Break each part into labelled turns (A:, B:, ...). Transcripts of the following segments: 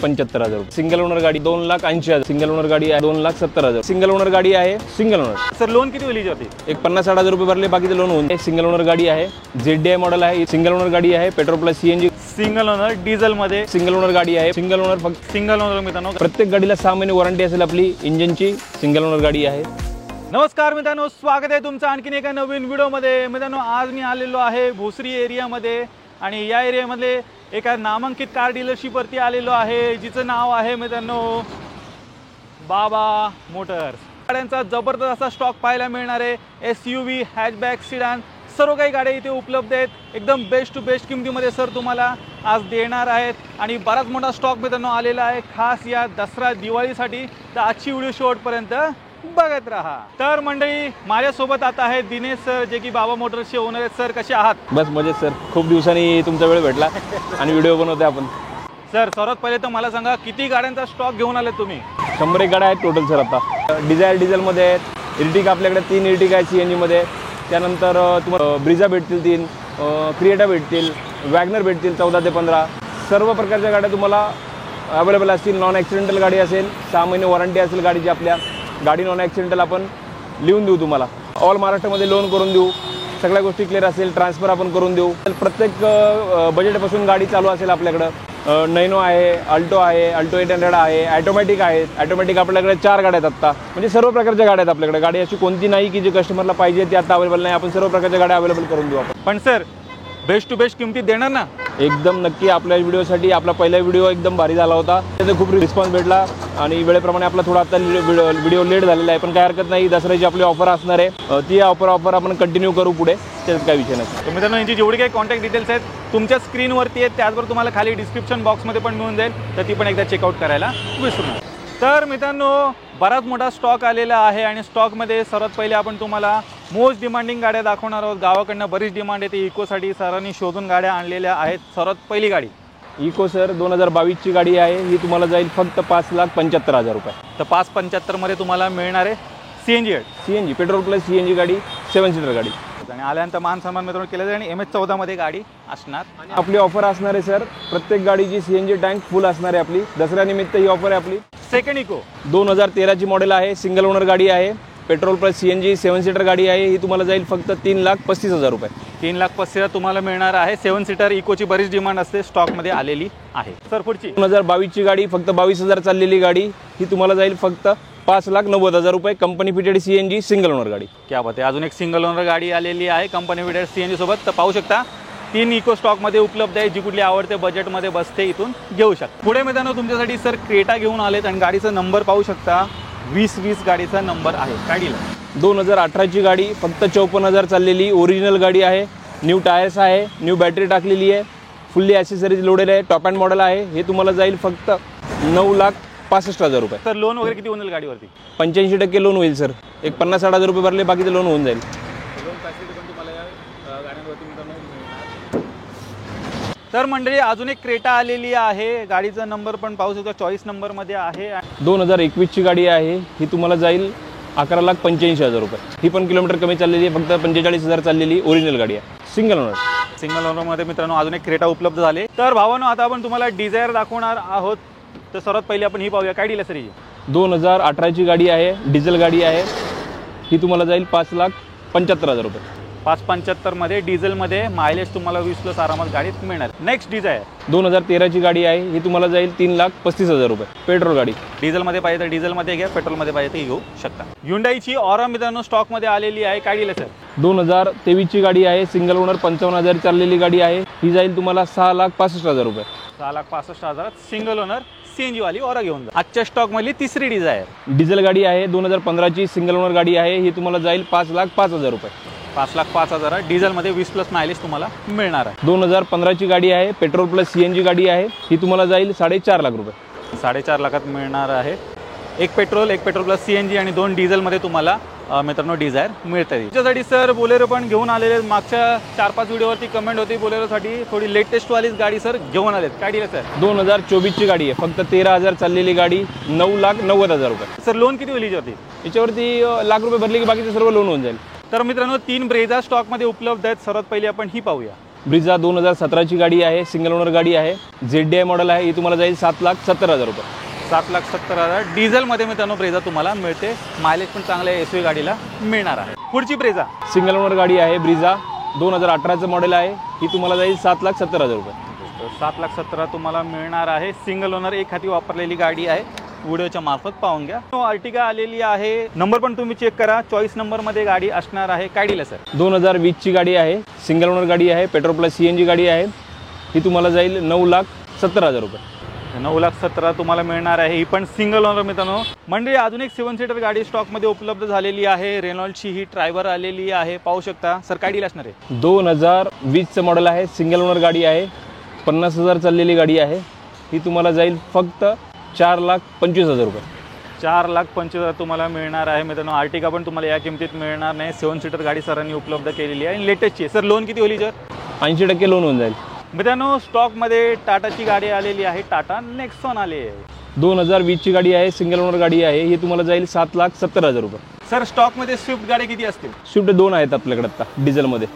A: 75,000। Single owner गाडी 2,80,000। Single owner गाडी आहे 2,70,000। सिंगल ओनर गाडी आहे सिंगल ओनर।
B: सर लोन किती होईल याच्यावरती?
A: एक 50-60,000 रुपये भरले बाकीचे लोन होऊन. सिंगल ओनर गाडी आहे, ZDI मॉडेल आहे, सिंगल ओनर गाडी आहे, petrol plus CNG,
B: single owner diesel मध्ये
A: सिंगल ओनर गाडी आहे, सिंगल ओनर फक्त
B: सिंगल ओनर मित्रांनो
A: प्रत्येक गाडीला 6 महिने वॉरंटी असेल आपली इंजिनची। सिंगल ओनर गाडी आहे।
B: नमस्कार मित्रांनो, स्वागत आहे तुमचं आणखीन एका नवीन व्हिडिओमध्ये। मित्रांनो आज मी आलेलो आहे भोसरी एरियामध्ये आणि या एरियामध्ये एका नामांकित कार डीलरशिपवरती आलेलो आहे जिचं नाव आहे मित्रांनो बाबा मोटर्स। गाड्यांचा जबरदस्त असा स्टॉक पाहायला मिळणार आहे। SUV, हॅचबॅक, सिडान सर्व काही गाड्या इथे उपलब्ध आहेत। एकदम बेस्ट टू बेस्ट किमतीमध्ये सर तुम्हाला आज देणार आहेत आणि बराच मोठा स्टॉक मित्रांनो आलेला आहे खास या दसरा दिवाळीसाठी। तर आजची व्हिडिओ शेवटपर्यंत बघत रहा। तर मंडळी माझ्यासोबत आता आहे दिनेश सर जे की बाबा मोटर्सचे ओनर आहेत। सर कसे आहात?
A: बस मजेत सर, खूप दिवसांनी तुमचा वेळ भेटला आणि व्हिडिओ बनवतोय आपण।
B: सर सर्वात पहिले तर मला सांगा किती गाड्यांचा स्टॉक घेऊन आले तुम्ही?
A: 101 गाड्या आहेत टोटल सर। आता डिझायर डिझेलमध्ये आहेत, इर्टिगा आपल्याकडे 3 इर्टिगा आहे CNG मध्ये। त्यानंतर तुम्हाला ब्रिझा भेटतील 3, क्रिएटा भेटतील, वॅगनर भेटतील 14 ते 15। सर्व प्रकारच्या गाड्या तुम्हाला अवेलेबल असतील। नॉन ॲक्सिडेंटल गाडी असेल, 6 महिने वॉरंटी असेल गाडीची आपल्या। गाडी नॉन ॲक्सिडेंटल आपण लिहून देऊ तुम्हाला। ऑल महाराष्ट्रामध्ये लोन करून देऊ, सगळ्या गोष्टी क्लिअर असेल, ट्रान्सफर आपण करून देऊ। प्रत्येक बजेटपासून गाडी चालू असेल आपल्याकडं। नैनो आहे, अल्टो आहे, अल्टो 800 आहे, ॲटोमॅटिक आहेत। ॲटोमॅटिक आपल्याकडे 4 गाड्या आहेत आत्ता, म्हणजे सर्व प्रकारच्या गाड्या आहेत आपल्याकडे। गाडी अशी कोणती नाही की जी कस्टमरला पाहिजे ती आता अवेलेबल नाही। आपण सर्व प्रकारच्या गाड्या अवेलेबल करून देऊ आपण।
B: पण सर बेस्ट टू बेस्ट किमतीत देणार ना?
A: एकदम नक्की। आपल्या व्हिडिओसाठी आपला पहिला व्हिडिओ एकदम भारी झाला होता, त्याचा खूप रिस्पॉन्स भेटला आणि वेळेप्रमाणे आपला थोडा आता व्हिडिओ लेट झालेला आहे, पण काय हरकत नाही। दसऱ्याची आपली ऑफर असणार आहे, ती ऑफर आपण कंटिन्यू करू पुढे, त्याच्यात काही विषय नाही।
B: तर मित्रांनो यांची जेवढी काही कॉन्टॅक्ट डिटेल्स आहेत तुमच्या स्क्रीनवरती आहेत, त्याचबरोबर तुम्हाला खाली डिस्क्रिप्शन बॉक्समध्ये पण मिळून जाईल, तर ती पण एकदा चेकआउट करायला विसरू नका। तर मित्रांनो बराच मोठा स्टॉक आलेला आहे आणि स्टॉकमध्ये सर्वात पहिले आपण तुम्हाला मोस्ट डिमांडिंग गाड्या दाखवणार आहोत। गावाकडनं बरीच डिमांड येते इकोसाठी, सरांनी शोधून गाड्या आणलेल्या आहेत। सर्वात पहिली गाडी
A: इको सर 2022ची गाडी आहे। ही तुम्हाला जाईल फक्त 5,75,000 रुपये।
B: तर 575 मध्ये तुम्हाला मिळणार आहे CNG
A: पेट्रोल प्लस CNG गाडी, 7 सीटर गाडी।
B: आणि आल्यानंतर मान सन्मान मित्रांनो केलं जाईल आणि MS14 मध्ये गाडी असणार।
A: आणि आपली ऑफर असणार आहे सर, प्रत्येक गाडीची CNG टँक फुल असणार आहे आपली। दसऱ्यानिमित्त ही ऑफर आहे आपली।
B: सेकंड इको
A: 2013ची मॉडेल आहे, सिंगल ओनर गाडी आहे, पेट्रोल प्लस CNG 7 सीटर गाडी आहे। ही तुम्हाला जाईल फक्त 3,35,000 रुपये।
B: 3,35,000 तुम्हाला मिळणार आहे। 7 सीटर इकोची बरीच डिमांड असते, स्टॉकमध्ये आलेली आहे। सर पुढची
A: 2022ची गाडी, फक्त 22,000 चाललेली गाडी, ही तुम्हाला जाईल फक्त 5,90,000 रुपये। Company fitted CNG single owner गाडी।
B: क्या बात आहे, अजून एक सिंगल ओनर गाडी आलेली आहे कंपनी फिटेड CNG सोबत। तर पाहू शकता 3 इको स्टॉकमध्ये उपलब्ध आहे, जी कुठली आवडते बजेटमध्ये बसते इथून घेऊ शकता। पुढे मित्रांनो तुमच्यासाठी सर क्रेटा घेऊन आलेत आणि गाडीचा नंबर पाहू शकता 2020 गाडीचा नंबर आहे। गाडीला
A: 2018ची गाडी, फक्त 54,000 चाललेली ओरिजिनल गाडी आहे। न्यू टायर्स आहे, न्यू बॅटरी टाकलेली आहे, फुल्ली ॲसेसरीज लोडेड आहे, टॉप अँड मॉडेल आहे। हे तुम्हाला जाईल फक्त 9,65,000 रुपये।
B: तर लोन वगैरे किती होईल गाडीवरती?
A: 85% लोन होईल सर। एक 50-60,000 रुपये भरले बाकीचं लोन होऊन जाईल।
B: लोन फॅसिलिटी पण तुम्हाला या गाड्यांवरती मित्रांनो मिळणार। तर मंडळी अजून एक क्रेटा आलेली आहे, गाडीचा नंबर पण पाहू शकता 24 नंबरमध्ये आहे।
A: 2021ची गाडी आहे। ही तुम्हाला जाईल 11,85,000 रुपये। ही पण किलोमीटर कमी चाललेली आहे, फक्त 45,000 चाललेली ओरिजिनल गाडी आहे, सिंगल
B: ओनरमध्ये मित्रांनो अजून एक क्रेटा उपलब्ध झाले। तर भावानो आता आपण तुम्हाला डिझायर दाखवणार आहोत। तर सर्वात पहिले आपण ही पाहूया, काय डील आहे सर?
A: 2018ची गाडी आहे, डिझेल गाडी आहे। ही तुम्हाला जाईल 5,75,000 रुपये।
B: 575 मध्ये डिझेलमध्ये मायलेज तुम्हाला 20+ आरामात गाडीत मिळणार। नेक्स्ट डिझायर
A: 2013ची गाडी आहे। ही तुम्हाला जाईल 3,35,000 रुपये। पेट्रोल गाडी।
B: डिझेलमध्ये पाहिजे तर डिझेलमध्ये घ्या, पेट्रोलमध्ये पाहिजे तर घेऊ शकता। Hyundaiची ऑरा मित्रांनो स्टॉकमध्ये आलेली आहे, काय डील आहे सर?
A: 2023ची गाडी आहे, सिंगल ओनर 55,000 चाललेली गाडी आहे। ही जाईल तुम्हाला 6,65,000 रुपये।
B: 6,65,000 सिंगल ओनर CNG वाली ऑरा घेऊन जा। आजच्या स्टॉकमधली तिसरी डिझायर
A: डिझेल गाडी आहे, 2015ची सिंगल ओनर गाडी आहे। ही तुम्हाला जाईल 5,05,000 रुपये।
B: 5,05,000 डिझेलमध्ये 20+ मायलेज तुम्हाला मिळणार आहे।
A: 2015ची गाडी आहे, पेट्रोल प्लस CNG गाडी आहे। ही तुम्हाला जाईल 4.5 लाख रुपये।
B: 4.5 लाखात मिळणार आहे। एक पेट्रोल प्लस CNG आणि 2 डिझेलमध्ये तुम्हाला मित्रांनो डिझायर मिळते। त्याच्यासाठी सर बोलेरो पण घेऊन आलेले। मागच्या 4-5 व्हिडिओवरती कमेंट होती बोलेरोसाठी, थोडी लेटेस्ट वालीच गाडी सर घेऊन आलेत, काय डील आहे सर?
A: 2024ची गाडी आहे, फक्त 13,000 चाललेली गाडी, 9,90,000 रुपये।
B: सर लोन किती होईल याच्यावरती?
A: याच्यावरती लाख रुपये भरले की बाकीचं सर्व लोन होऊन जाईल।
B: तर मित्रांनो 3 ब्रेझा स्टॉकमध्ये उपलब्ध आहेत। सर्वात पहिले आपण ही पाहूया,
A: ब्रिझा 2017ची गाडी आहे, सिंगल ओनर गाडी आहे, ZDI मॉडेल आहे. ही तुम्हाला जाईल 7,70,000 रुपये.
B: 7,70,000 डिझेलमध्ये मित्रांनो ब्रेझा तुम्हाला मिळते. मायलेज पण चांगलं आहे, SUV गाडीला मिळणार आहे. पुढची ब्रेझा
A: सिंगल ओनर गाडी आहे, ब्रिझा 2018चं मॉडेल आहे. ही तुम्हाला जाईल 7,70,000 रुपये.
B: 7,70,000 तुम्हाला मिळणार आहे. सिंगल ओनर एक हाती वापरलेली गाडी आहे. व्हिडिओच्या मार्फत पाहून घ्या. अर्टिगा आलेली आहे. नंबर पण तुम्ही चेक करा. चॉईस नंबरमध्ये गाडी असणार आहे. काय डील आहे सर?
A: 2020ची गाडी आहे, सिंगल ओनर गाडी आहे, पेट्रोल प्लस CNG गाडी आहे. ही तुम्हाला जाईल 9,70,000 रुपये.
B: 9,70,000 तुम्हाला मिळणार आहे. ही पण सिंगल ओनर मित्रांनो. म्हणजे अजून एक 7 सीटर गाडी स्टॉकमध्ये उपलब्ध झालेली आहे. रेनॉल्डची ही ड्रायव्हर आलेली आहे, पाहू शकता. सर काय डील असणार आहे?
A: 2020चं मॉडेल आहे, सिंगल ओनर गाडी आहे, 50,000 चाललेली गाडी आहे. ही तुम्हाला जाईल फक्त 4,25,000 रुपये.
B: 4,25,000 तुम्हाला मिळणार आहे मित्रांनो. आर्टिगा पण तुम्हाला या किमतीत मिळणार नाही. 7 सीटर गाडी सरांनी उपलब्ध केलेली आहे आणि लेटेस्टची आहे. सर लोन किती होईल सर?
A: 80% लोन होऊन जाईल.
B: मित्रांनो स्टॉकमध्ये टाटाची गाडी आलेली आहे. टाटा नेक्सॉन आली आहे.
A: 2020ची गाडी आहे, सिंगल ओनर गाडी आहे. ही तुम्हाला जाईल 7,70,000 रुपये.
B: सर स्टॉकमध्ये स्विफ्ट गाडी किती असतील?
A: स्विफ्ट 2 आहेत आपल्याकडे आता डिझेलमध्ये.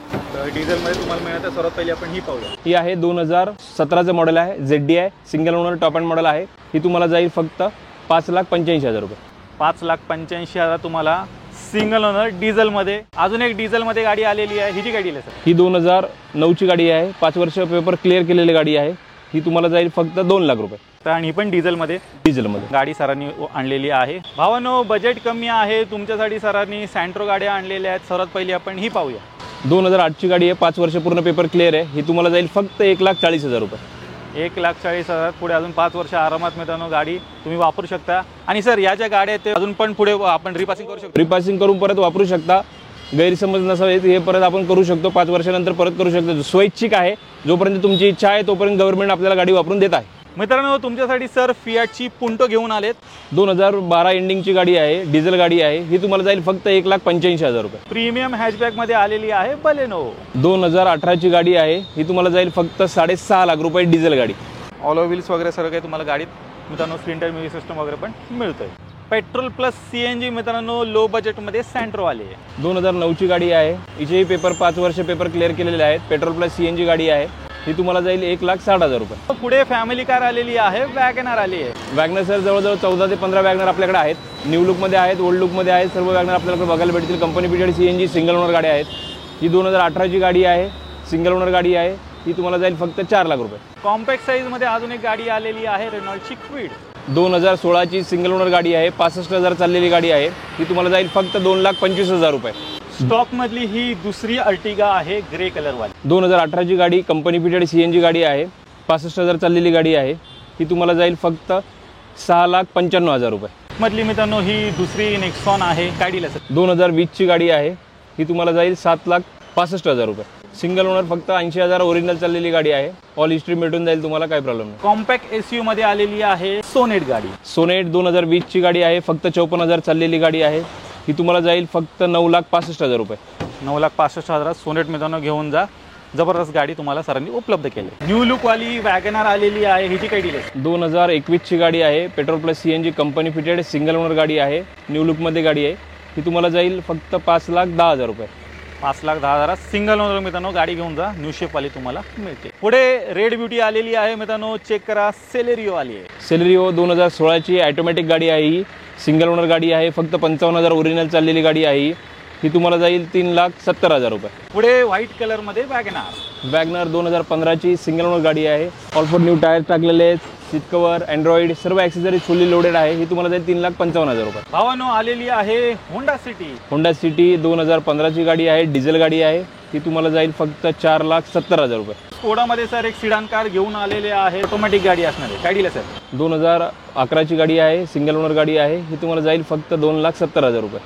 B: डिझेलमध्ये तुम्हाला मिळतं. सर्वात पहिली आपण ही पाहूया.
A: ही आहे 2017चं मॉडेल आहे, ZDI single owner top and model आहे. ही तुम्हाला जाईल फक्त 5,85,000 रुपये.
B: 5,85,000 तुम्हाला सिंगल ओनर डिझेलमध्ये. अजून एक डिझेलमध्ये गाडी आलेली आहे. हिची गाडी आहे सर?
A: ही 2009ची गाडी आहे, 5 वर्ष पेपर क्लिअर केलेली गाडी आहे. ही तुम्हाला जाईल फक्त 2 लाख रुपये.
B: तर आणि ही पण डिझेलमध्ये गाडी सरांनी आणलेली आहे. भावानो बजेट कमी आहे तुमच्यासाठी सरांनी सँट्रो गाड्या आणलेल्या आहेत. सर्वात पहिली आपण ही पाहूया.
A: 2008ची गाडी आहे, 5 वर्ष पूर्ण पेपर क्लिअर आहे. ही तुम्हाला जाईल फक्त 1,40,000 रुपये.
B: 1,40,000 पुढे अजून 5 वर्ष आरामात मित्रांनो गाडी तुम्ही वापरू शकता. आणि सर या ज्या गाड्या आहेत ते अजून पण पुढे आपण रिपासिंग करू शकतो.
A: रिपासिंग करून परत वापरू शकता. गैरसमज नसावे हे परत आपण करू शकतो. 5 वर्षानंतर परत करू शकतो. स्वैच्छिक आहे. जोपर्यंत तुमची इच्छा आहे तोपर्यंत गव्हर्नमेंट आपल्याला गाडी वापरून देत आहे.
B: मित्रांनो तुमच्यासाठी सर फियाटची पुंटो घेऊन आलेत.
A: 2012 एंडिंगची गाडी आहे, डिझेल गाडी आहे. ही तुम्हाला जाईल फक्त 1,85,000 रुपये.
B: प्रीमियम हॅचबॅकमध्ये आलेली आहे बलेनो.
A: 2018ची गाडी आहे. ही तुम्हाला जाईल फक्त 6.5 लाख रुपये. डिझेल गाडी.
B: ऑलो व्हील्स वगैरे सर्व काही तुम्हाला गाडीत मित्रांनो स्प्रिंटर म्युझिक सिस्टम वगैरे पण मिळतोय. पेट्रोल प्लस CNG मित्रांनो लो बजेटमध्ये सँट्रो आली आहे.
A: 2009ची गाडी आहे. हिचेही पेपर 5 वर्ष पेपर क्लिअर केलेले आहेत. पेट्रोल प्लस CNG गाडी आहे. ही तुम्हाला जाईल 1,60,000 रुपये.
B: पुढे फॅमिली कार आलेली आहे. वॅगनर आली आहे.
A: वॅगनर सर जवळजवळ 14 ते 15 वॅगनर आपल्याकडे आहेत. न्यू लुकमध्ये आहेत, ओल्ड लुकमध्ये आहेत. सर्व वॅगनर आपल्याकडे बघायला भेटतील. Company pitted CNG single owner गाड्या आहेत. ही 2018ची गाडी आहे, सिंगल ओनर गाडी आहे. ही तुम्हाला जाईल फक्त 4 लाख रुपये.
B: कॉम्पॅक्ट साईजमध्ये अजून एक गाडी आलेली आहे, रेनॉल्डची क्विड.
A: 2016ची सिंगल ओनर गाडी आहे, 65,000 चाललेली गाडी आहे. ही तुम्हाला जाईल फक्त 2,25,000 रुपये.
B: स्टॉकमधली ही दुसरी अर्टिगा आहे, ग्रे कलरवाली.
A: 2018ची गाडी कंपनी पिटेड CNG गाडी आहे, 65,000 चाललेली गाडी आहे. ही तुम्हाला जाईल फक्त 6,95,000 रुपये.
B: मधली मित्रांनो ही दुसरी नेक्सॉन आहे. काय डील आहे सर?
A: 2020ची गाडी आहे. ही तुम्हाला जाईल 7,65,000 रुपये. सिंगल ओनर फक्त 80,000 ओरिजिनल चाललेली गाडी आहे. ऑल हिस्ट्री मिळून जाईल तुम्हाला, काही प्रॉब्लेम नाही.
B: कॉम्पॅक्ट SUV मध्ये आलेली आहे सोनेट गाडी.
A: सोनेट 2020ची गाडी आहे, फक्त 54,000 चाललेली गाडी आहे. ही तुम्हाला जाईल फक्त 9,65,000 रुपये.
B: 9,65,000 सोनेट मित्रांनो घेऊन जा. जबरदस्त गाडी तुम्हाला सरांनी उपलब्ध केली. न्यू लुकवाली वॅगनर आलेली आहे. हिची काय डील आहे?
A: 2021ची गाडी आहे, petrol plus CNG company fitted single owner गाडी आहे. न्यू लुकमध्ये गाडी आहे. ही तुम्हाला जाईल फक्त 5,10,000 रुपये.
B: 5,10,000 सिंगल ओनर मित्रांनो गाडी घेऊन जा. न्यू शेपवाली तुम्हाला मिळते. पुढे रेड ब्युटी आलेली आहे मित्रांनो, चेक करा. सेलेरिओ आली आहे.
A: सेलेरिओ 2016ची ऑटोमॅटिक गाडी आहे. ही सिंगल ओनर गाडी आहे, फक्त 55,000 ओरिजिनल चाललेली गाडी आहे. ही तुम्हाला जाईल 3,70,000 रुपये.
B: पुढे व्हाईट कलरमध्ये वॅगनर.
A: वॅगनर 2015ची सिंगल ओनर गाडी आहे. ऑल फॉर न्यू टायर टाकलेले आहेत. सीट कवर, अँड्रॉइड सर्व ॲक्सेसरीज फुल्ली लोडेड आहे. ही तुम्हाला जाईल 3,55,000 रुपये.
B: भावानो आलेली आहे होंडा सिटी.
A: होंडा सिटी 2015ची गाडी आहे, डिझेल गाडी आहे. ही तुम्हाला जाईल फक्त 4,70,000 रुपये.
B: स्कोडामध्ये सर एक सिडान कार घेऊन आलेले आहे, ऑटोमॅटिक गाडी असणार आहे. काय डील आहे सर?
A: 2011ची गाडी आहे, सिंगल ओनर गाडी आहे. ही तुम्हाला जाईल फक्त 2,70,000 रुपये.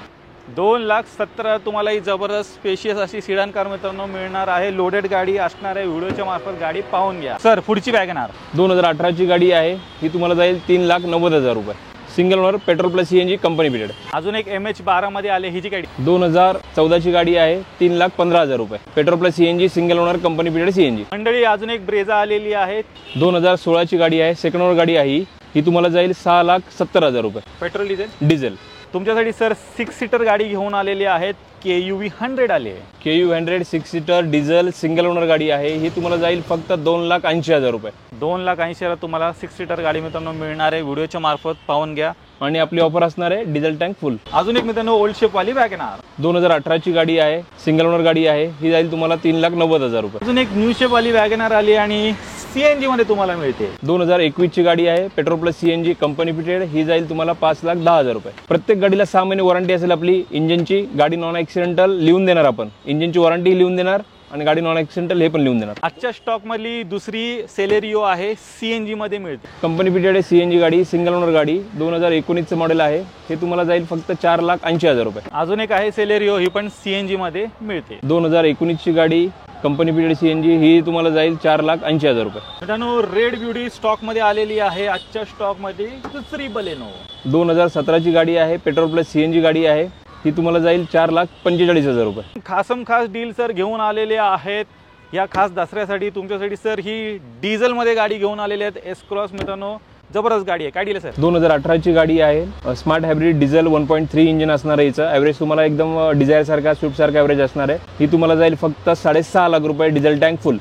B: 2,70,000 तुम्हाला ही जबरदस्त स्पेशियस अशी सिडान कार मित्रांनो मिळणार आहे. लोडेड गाडी असणार आहे. व्हिडिओच्या मार्फत गाडी पाहून घ्या. सर पुढची वॅगनर
A: 2018ची गाडी आहे. ही तुम्हाला जाईल 3,90,000 रुपये. Single owner petrol plus CNG company period.
B: अजून एक MH12 मध्ये आले. हिची गाडी
A: 2014ची गाडी आहे, 3,15,000 रुपये. Petrol plus CNG single owner company period CNG.
B: मंडळी अजून एक ब्रेझा आलेली आहे.
A: 2016ची गाडी आहे, सेकंड ओनर गाडी आहे. ही तुम्हाला जाईल 6,70,000 रुपये.
B: Petrol diesel.
A: डिझेल.
B: तुमच्यासाठी सर 6 सीटर गाडी घेऊन आलेली आहेत. KUV100 आली आहे.
A: KUV100 6 seater diesel single owner गाडी आहे. ही तुम्हाला जाईल फक्त 2,80,000 रुपये.
B: 2,80,000 तुम्हाला 6 सीटर गाडी मित्रांनो मिळणार आहे. व्हिडिओच्या मार्फत पाहून घ्या.
A: आणि आपली ऑफर असणार आहे डिझेल टँक फुल.
B: अजून एक मित्रांनो ओल्ड शेपवाली वॅगनार
A: 2018 ची गाडी आहे. सिंगल ओनर गाडी आहे. ही जाईल तुम्हाला 3,90,000 रुपये.
B: अजून एक न्यू शेपवाली वॅगनार आली आणि CNG मध्ये तुम्हाला मिळते.
A: 2021 ची गाडी आहे. Petrol plus CNG company fitted. ही जाईल तुम्हाला 5,10,000 रुपये. प्रत्येक गाडीला 6 महिने वॉरंटी असेल आपली इंजिनची. गाडी नॉन ॲक्सिडेंटल लिहून देणार आपण. इंजिनची वॉरंटी लिहून देणार आणि गाडी नॉन ॲक्सिडेंटल हे पण लिहून देणार.
B: आजच्या स्टॉक मधली दुसरी सेलेरिओ आहे. CNG मध्ये मिळते.
A: कंपनी फिटेड आहे CNG गाडी. सिंगल ओनर गाडी 2019 मॉडेल आहे. हे तुम्हाला जाईल फक्त 4,80,000 रुपये.
B: अजून एक आहे सेलेरिओ. ही पण CNG मध्ये मिळते.
A: 2019 ची गाडी कंपनी फिटेड CNG ही तुम्हाला जाईल 4,80,000 रुपये.
B: मित्रांनो रेड ब्युटी स्टॉक मध्ये आलेली आहे. आजच्या स्टॉक मध्ये दुसरी बलेनो
A: 2017 ची गाडी आहे. पेट्रोल प्लस CNG गाडी आहे. ही तुम्हाला जाईल 4,45,000 रुपये.
B: खासम खास डील सर घेऊन आलेले आहेत. या खास दसऱ्यासाठी तुमच्यासाठी सर ही डिझेल मध्ये गाडी घेऊन आलेले आहेत. एस क्रॉस मित्रांनो जबरदस्त गाडी आहे. काय डील सर?
A: 2018 ची गाडी आहे. स्मार्ट हायब्रिड डिझेल 1.3 इंजिन असणार आहे. हिचं ॲव्हरेज तुम्हाला एकदम डिझायर सारखा स्विफ्ट सारखा ॲव्हरेज असणार आहे. ही तुम्हाला जाईल फक्त 6.5 लाख रुपये डिझेल टँक फुल.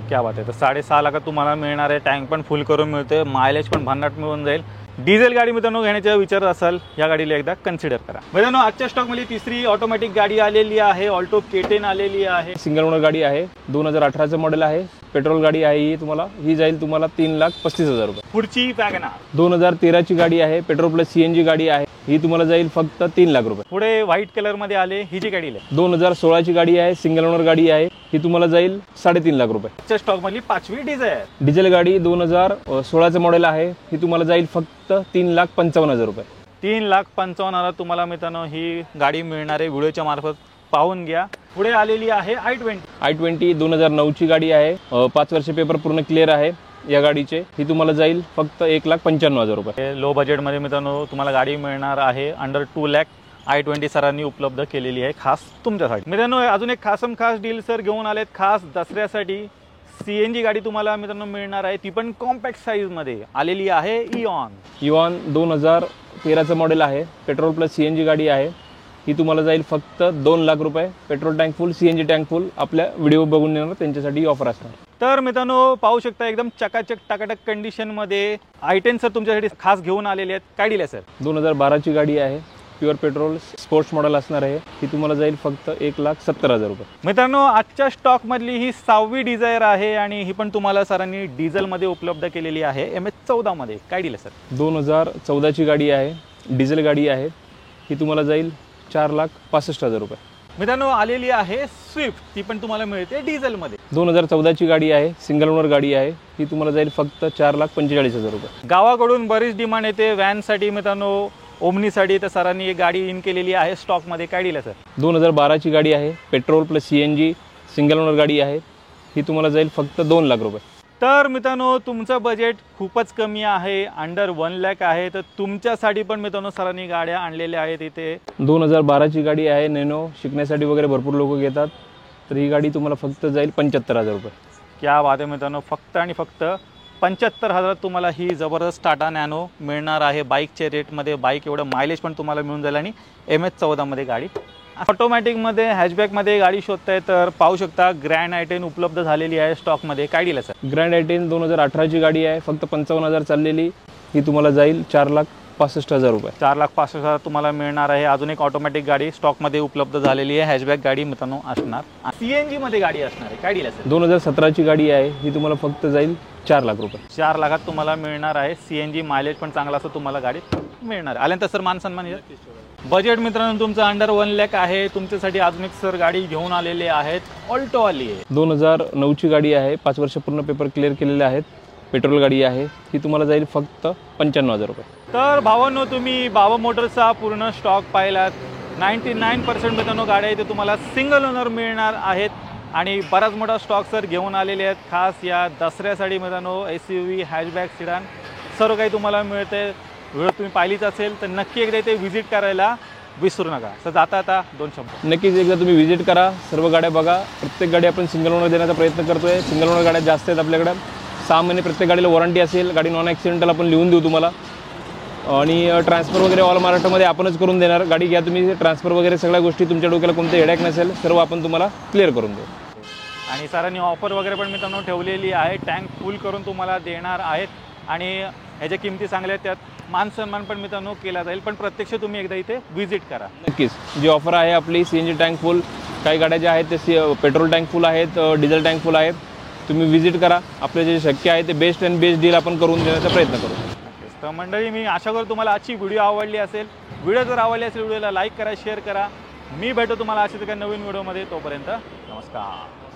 B: क्या बात आहे. तर 6.5 लाखात तुम्हाला मिळणार आहे. टँक पण फुल करून मिळते. मायलेज पण भन्नाट मिळून जाईल. डिझेल गाडी मित्रांनो घेण्याचा विचार असाल या गाडीला एकदा कन्सिडर करा. मित्रांनो आजच्या स्टॉकमध्ये तिसरी ऑटोमॅटिक गाडी आलेली आहे. ऑल्टो K10 आलेली आहे.
A: सिंगल ओनर गाडी आहे. 2018चं मॉडेल आहे. पेट्रोल गाडी आहे. ही जाईल तुम्हाला 3,35,000 रुपये.
B: पुढची वॅगनार
A: 2013 ची गाडी आहे. पेट्रोल प्लस CNG गाडी आहे. ही तुम्हाला जाईल फक्त 3 लाख रुपये.
B: पुढे व्हाईट कलर मध्ये आले. ही जी गाडी आहे
A: 2016 ची गाडी आहे. सिंगल ओनर गाडी आहे. ही तुम्हाला जाईल 3.5 लाख रुपये.
B: आजच्या स्टॉक मधली पाचवी डिझायर
A: डिझेल गाडी 2016चं मॉडेल आहे. ही तुम्हाला जाईल फक्त 3,55,000 रुपये.
B: 3,55,000 तुम्हाला मित्रांनो ही गाडी मिळणार आहे. व्हिडिओच्या मार्फत पाहून घ्या. पुढे आलेली आहे i20
A: 2009 ची गाडी आहे. 5 वर्ष पेपर पूर्ण क्लिअर आहे या गाडीचे. ही तुम्हाला जाईल फक्त 1,95,000 रुपये.
B: लो बजेटमध्ये मित्रांनो तुम्हाला गाडी मिळणार आहे. अंडर 2 लाख i20 सरांनी उपलब्ध केलेली आहे खास तुमच्यासाठी. मित्रांनो अजून एक खासम खास डील सर घेऊन आलेत खास दसऱ्यासाठी. CNG गाडी तुम्हाला मित्रांनो मिळणार आहे. ती पण कॉम्पॅक्ट साईज मध्ये आलेली आहे. इऑन
A: 2013चं मॉडेल आहे. पेट्रोल प्लस CNG गाडी आहे. ही तुम्हाला जाईल फक्त 2 लाख रुपये. पेट्रोल टँक फुल CNG टँक फुल. आपल्या व्हिडिओ बघून येणार त्यांच्यासाठी ऑफर असणार.
B: तर मित्रांनो पाहू शकता एकदम चकाचक टाकाटक कंडिशन मध्ये i10 सर तुमच्यासाठी खास घेऊन आलेले आहेत. काय डील आहे सर?
A: 2012 ची गाडी आहे. प्युअर पेट्रोल स्पोर्ट्स मॉडेल असणार आहे. ही तुम्हाला जाईल फक्त 1,70,000 रुपये.
B: मित्रांनो आजच्या स्टॉक मधली ही 6वी डिझायर आहे आणि ही पण तुम्हाला सरांनी डिझेल मध्ये उपलब्ध केलेली आहे. MS14 मध्ये. काय डील आहे सर?
A: 2014 ची गाडी आहे. डिझेल गाडी आहे. ही तुम्हाला जाईल 4,65,000 रुपये.
B: मित्रांनो आलेली आहे स्विफ्ट. ती पण तुम्हाला मिळते डिझेल मध्ये.
A: 2014 ची गाडी आहे. सिंगल ओनर गाडी आहे. ही तुम्हाला जाईल फक्त 4,45,000 रुपये.
B: गावाकडून बरीच डिमांड येते व्हॅनसाठी मित्रांनो ओमनीसाठी. तर सरांनी एक गाडी इन केलेली आहे स्टॉक मध्ये. काय डील आहे सर?
A: 2012 ची गाडी आहे. Petrol plus CNG single owner गाडी आहे. ही तुम्हाला जाईल फक्त 2 लाख रुपये.
B: तर मित्रांनो तुमचं बजेट खूपच कमी आहे. अंडर 1 लाख आहे. तर तुमच्यासाठी पण मित्रांनो सरांनी गाड्या आणलेल्या आहेत इथे.
A: 2012 ची गाडी आहे. नॅनो शिकण्यासाठी वगैरे भरपूर लोक घेतात. तर ही गाडी तुम्हाला फक्त जाईल 75,000 रुपये.
B: क्या बात आहे मित्रांनो. फक्त आणि फक्त 75,000 तुम्हाला ही जबरदस्त टाटा नॅनो मिळणार आहे. बाईकच्या रेटमध्ये. बाईक एवढं मायलेज पण तुम्हाला मिळून जाईल आणि MS14 मध्ये गाडी. ऑटोमॅटिकमध्ये हॅचबॅकमध्ये गाडी शोधताय तर पाहू शकता ग्रँड i10 उपलब्ध झालेली आहे स्टॉकमध्ये. काय डील आहे सर?
A: ग्रँड i10 2018 ची गाडी आहे. फक्त 55,000 चाललेली. ही तुम्हाला जाईल 4,65,000 रुपये.
B: 4,65,000 तुम्हाला मिळणार आहे. अजून एक ऑटोमॅटिक गाडी स्टॉकमध्ये उपलब्ध झालेली आहे. हॅचबॅक गाडी मित्रांनो असणार. CNG मध्ये गाडी असणार आहे. काय डील आहे सर?
A: 2017 ची गाडी आहे. ही तुम्हाला फक्त जाईल 4 लाख रुपये.
B: 4 लाखात तुम्हाला मिळणार आहे. CNG मायलेज पण चांगला असं तुम्हाला गाडी मिळणार आहे. आल्यानंतर सर मान सन्मान. बजेट मित्रांनो तुमचं अंडर 1 लाख आहे. तुमच्यासाठी अजून एक सर गाडी घेऊन आलेले आहेत. ऑल्टो आली आहे.
A: 2009 ची गाडी आहे. 5 वर्ष पूर्ण पेपर क्लिअर केलेले आहेत. पेट्रोल गाडी आहे. ही तुम्हाला जाईल फक्त 95,000 रुपये.
B: तर भावांनो तुम्ही बाबा मोटर्सचा पूर्ण स्टॉक पाहिलात. 99% मित्रांनो गाड्या इथे तुम्हाला सिंगल ओनर मिळणार आहेत आणि बराच मोठा स्टॉक सर घेऊन आलेले आहेत खास या दसऱ्यासाठी मित्रांनो. SUV हॅचबॅक सिडान सर्व काही तुम्हाला मिळते. व्हिडिओ तुम्ही पाहिलीच असेल तर नक्की एकदा इथे व्हिजिट करायला विसरू नका. तर जाता 2 शब्द
A: नक्कीच एकदा तुम्ही व्हिजिट करा. सर्व गाड्या बघा. प्रत्येक गाडी आपण सिंगल ओनर देण्याचा प्रयत्न करतोय. सिंगल ओनर गाड्या जास्त आहेत आपल्याकडे. 6 महिने प्रत्येक गाडीला वॉरंटी असेल. गाडी नॉन ॲक्सिडेंटल आपण लिहून देऊ तुम्हाला. आणि ट्रान्सफर वगैरे ऑल महाराष्ट्रामध्ये आपणच करून देणार. गाडी घ्या तुम्ही, ट्रान्सफर वगैरे सगळ्या गोष्टी तुमच्या डोक्याला कोणते हेडॅक नसेल सर्व आपण तुम्हाला क्लिअर करून देऊ.
B: आणि सरांनी ऑफर वगैरे पण मित्रांनो ठेवलेली आहे. टँक फुल करून तुम्हाला देणार आहेत आणि ह्याच्या किमती चांगल्या आहेत. त्यात मान सन्मान पण मित्रांनो केला जाईल. पण प्रत्यक्ष तुम्ही एकदा इथे व्हिजिट करा.
A: नक्कीच जी ऑफर आहे आपली CNG टँक फुल, काही गाड्या ज्या आहेत ते पेट्रोल टँक फुल आहेत, डिझेल टँक फुल आहेत. तुम्ही व्हिजिट करा. आपले जे शक्य आहे ते बेस्ट अँड बेस्ट डील आपण करून देण्याचा प्रयत्न करू.
B: तर मंडळी, मी आशा करतो तुम्हाला आजची व्हिडिओ आवडली असेल. व्हिडिओ जर आवडली असेल व्हिडिओला लाईक करा, शेअर करा. मी भेटतो तुम्हाला अशाच एका नवीन व्हिडिओमध्ये. तोपर्यंत नमस्कार.